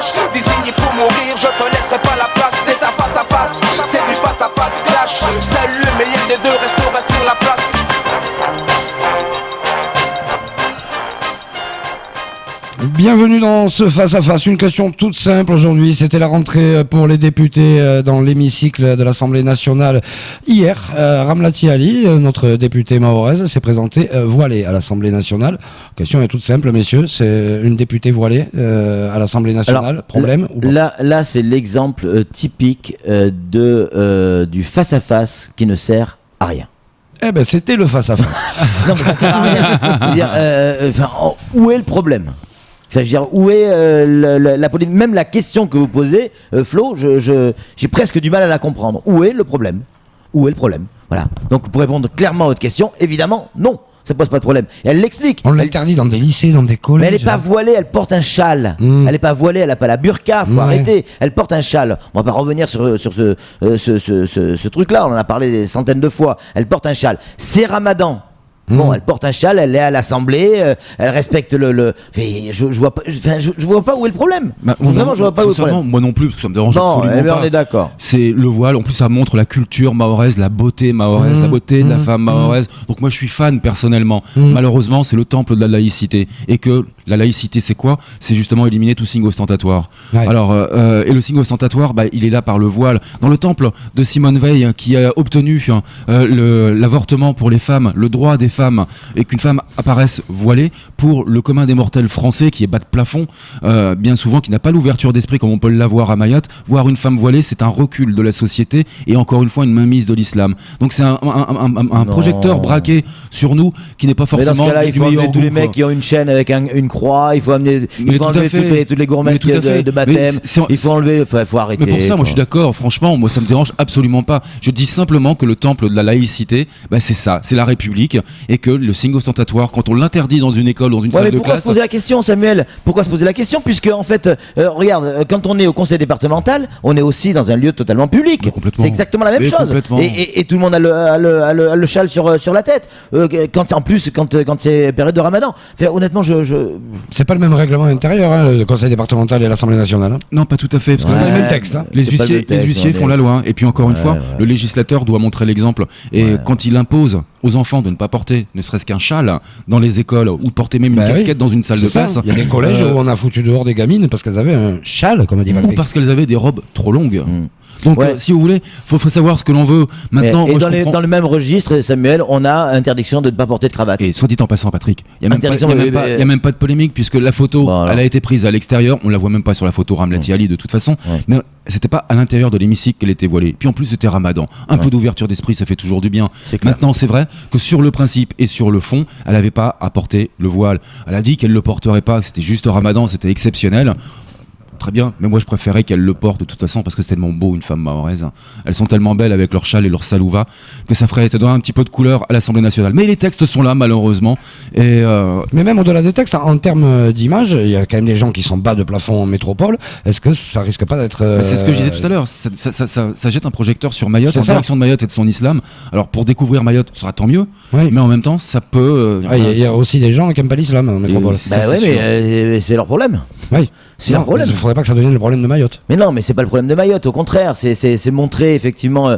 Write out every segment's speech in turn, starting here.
clash. Désigné pour mourir, je te laisserai pas la place. C'est un face à face, c'est du face à face clash. Seul le meilleur des deux restera sur la place. Bienvenue dans ce face-à-face. Une question toute simple aujourd'hui. C'était la rentrée pour les députés dans l'hémicycle de l'Assemblée nationale hier. Ramlati Ali, notre député mahoraise, s'est présentée voilée à l'Assemblée nationale. La question est toute simple, messieurs. C'est une députée voilée à l'Assemblée nationale. Alors, problème ou pas? Là, c'est l'exemple typique du face-à-face qui ne sert à rien. Eh ben, c'était le face-à-face. Non, mais ça sert à rien. Je veux dire, où est le problème? Enfin, je veux dire, où est la politique? Même la question que vous posez, Flo, j'ai presque du mal à la comprendre. Où est le problème? Où est le problème? Voilà. Donc, pour répondre clairement à votre question, évidemment, non, ça pose pas de problème. Et elle l'explique. On l'interdit dans des lycées, dans des collèges. Mais elle n'est pas voilée, elle porte un châle. Elle n'est pas voilée, elle n'a pas la burqa, faut arrêter. Elle porte un châle. On va pas revenir sur ce truc-là, on en a parlé des centaines de fois. Elle porte un châle. C'est Ramadan. Bon, elle porte un châle, elle est à l'Assemblée, elle respecte je vois pas où est le problème. Vraiment, je vois pas où est le problème. Moi non plus, parce que ça me dérange non, absolument pas. On est d'accord. C'est le voile, en plus ça montre la culture mahoraise, la beauté mahoraise, la beauté de la femme mahoraise. Donc moi je suis fan personnellement. Malheureusement, c'est le temple de la laïcité. Et que la laïcité, c'est quoi? C'est justement éliminer tout signe ostentatoire. Ouais. Alors, et le signe ostentatoire, il est là par le voile. Dans le temple de Simone Veil, qui a obtenu l'avortement pour les femmes, le droit des femmes, et qu'une femme apparaisse voilée, pour le commun des mortels français qui est bas de plafond, bien souvent qui n'a pas l'ouverture d'esprit comme on peut l'avoir à Mayotte, voir une femme voilée, c'est un recul de la société et encore une fois une mainmise de l'islam. Donc c'est un projecteur braqué sur nous qui n'est pas forcément. Mais dans ce cas-là, il faut amener tous les mecs qui ont une chaîne avec une croix, il faut enlever toutes les gourmettes de baptême, il faut enlever, faut arrêter. Mais pour ça, moi je suis d'accord, franchement, moi ça me dérange absolument pas. Je dis simplement que le temple de la laïcité, c'est ça, c'est la République, et que le signe ostentatoire, quand on l'interdit dans une école, dans une salle de classe... Pourquoi se poser la question, Samuel? Pourquoi se poser la question? Puisque, en fait, regarde, quand on est au conseil départemental, on est aussi dans un lieu totalement public. C'est exactement la même chose. Et tout le monde a le châle sur la tête. Quand c'est période de Ramadan. Enfin, honnêtement, C'est pas le même règlement intérieur, le conseil départemental et l'Assemblée nationale. Hein. Non, pas tout à fait. Parce que c'est le même texte. Les huissiers font la loi. Et puis, encore une fois, le législateur doit montrer l'exemple. Et quand il impose aux enfants de ne pas porter ne serait-ce qu'un châle dans les écoles, ou de porter même une casquette dans une salle de classe. Il y a des collèges où on a foutu dehors des gamines parce qu'elles avaient un châle, comme a dit Patrick. Ou parce qu'elles avaient des robes trop longues. Donc si vous voulez, faut savoir ce que l'on veut. Maintenant, dans le même registre, Samuel, on a interdiction de ne pas porter de cravate. Et soit dit en passant, Patrick, il n'y a même pas de polémique, puisque la photo, elle a été prise à l'extérieur, on la voit même pas sur la photo Ramlati Ali de toute façon, mais c'était pas à l'intérieur de l'hémicycle qu'elle était voilée. Puis en plus c'était Ramadan. Un peu d'ouverture d'esprit, ça fait toujours du bien. Maintenant, c'est vrai que sur le principe et sur le fond, elle n'avait pas à porter le voile. Elle a dit qu'elle le porterait pas, que c'était juste Ramadan, c'était exceptionnel. Très bien, mais moi je préférais qu'elles le portent de toute façon parce que c'est tellement beau une femme mahoraise. Elles sont tellement belles avec leur châle et leur salouva que ça ferait donner un petit peu de couleur à l'Assemblée nationale. Mais les textes sont là malheureusement. Mais même au-delà des textes, en termes d'image, il y a quand même des gens qui sont bas de plafond en métropole. Est-ce que ça risque pas d'être... C'est ce que je disais tout à l'heure, ça jette un projecteur sur Mayotte, en direction de Mayotte et de son islam. Alors pour découvrir Mayotte, ce sera tant mieux, mais en même temps ça peut... Il y a aussi des gens qui n'aiment pas l'islam en métropole. Mais c'est leur problème. Oui. C'est un problème. Il ne faudrait pas que ça devienne le problème de Mayotte. Mais non, mais c'est pas le problème de Mayotte. Au contraire, c'est montrer effectivement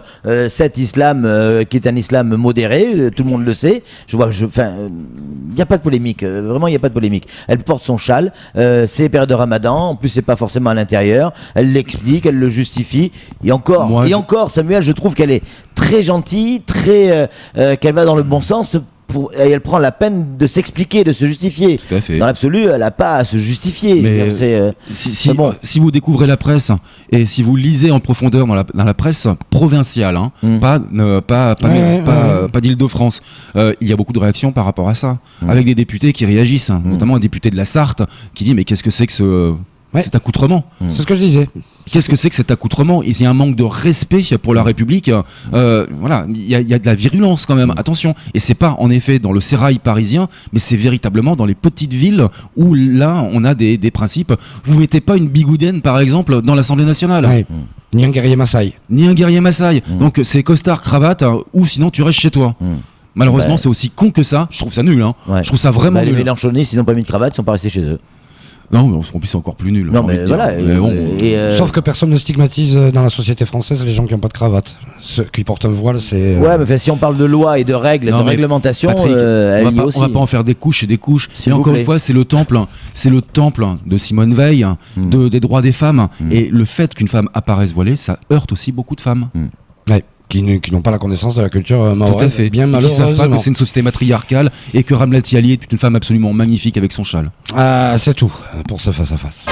cet islam qui est un islam modéré. Tout le monde le sait. Il n'y a pas de polémique. Vraiment, il n'y a pas de polémique. Elle porte son châle. C'est période de Ramadan. En plus, c'est pas forcément à l'intérieur. Elle l'explique, elle le justifie. Et encore, Samuel, je trouve qu'elle est très gentille, qu'elle va dans le bon sens. Et elle prend la peine de s'expliquer, de se justifier. Tout à fait. Dans l'absolu, elle n'a pas à se justifier. Mais si vous découvrez la presse et si vous lisez en profondeur dans la presse provinciale, pas d'Île-de-France, il y a beaucoup de réactions par rapport à ça, avec des députés qui réagissent, notamment un député de la Sarthe qui dit mais qu'est-ce que c'est que cet accoutrement? C'est ce que je disais. Qu'est-ce que c'est que cet accoutrement? Il y a un manque de respect pour la République. Voilà, il y a de la virulence quand même. Attention. Et c'est pas en effet dans le sérail parisien, mais c'est véritablement dans les petites villes où là on a des principes. Vous mettez pas une bigoudaine par exemple dans l'Assemblée nationale. Ouais. Ni un guerrier Maasai. Donc c'est costard, cravate, ou sinon tu restes chez toi. Malheureusement, c'est aussi con que ça. Je trouve ça nul. Je trouve ça vraiment nul. Les Mélenchonistes, ils n'ont pas mis de cravate, ils sont pas restés chez eux. Non, en plus c'est encore plus nul. Non, mais voilà. Sauf que personne ne stigmatise dans la société française les gens qui n'ont pas de cravate. Ceux qui portent un voile, c'est. Ouais, mais si on parle de loi et de règles, de réglementation, Patrick, on va pas en faire des couches et des couches. Et encore une fois, c'est le temple de Simone Veil, des droits des femmes. Et le fait qu'une femme apparaisse voilée, ça heurte aussi beaucoup de femmes. Ouais. Qui n'ont pas la connaissance de la culture mahoraise. Tout à fait. Bien malheureusement. Qui ne savent pas que c'est une société matriarcale et que Ramlati Ali est une femme absolument magnifique avec son châle. C'est tout pour ce face à face.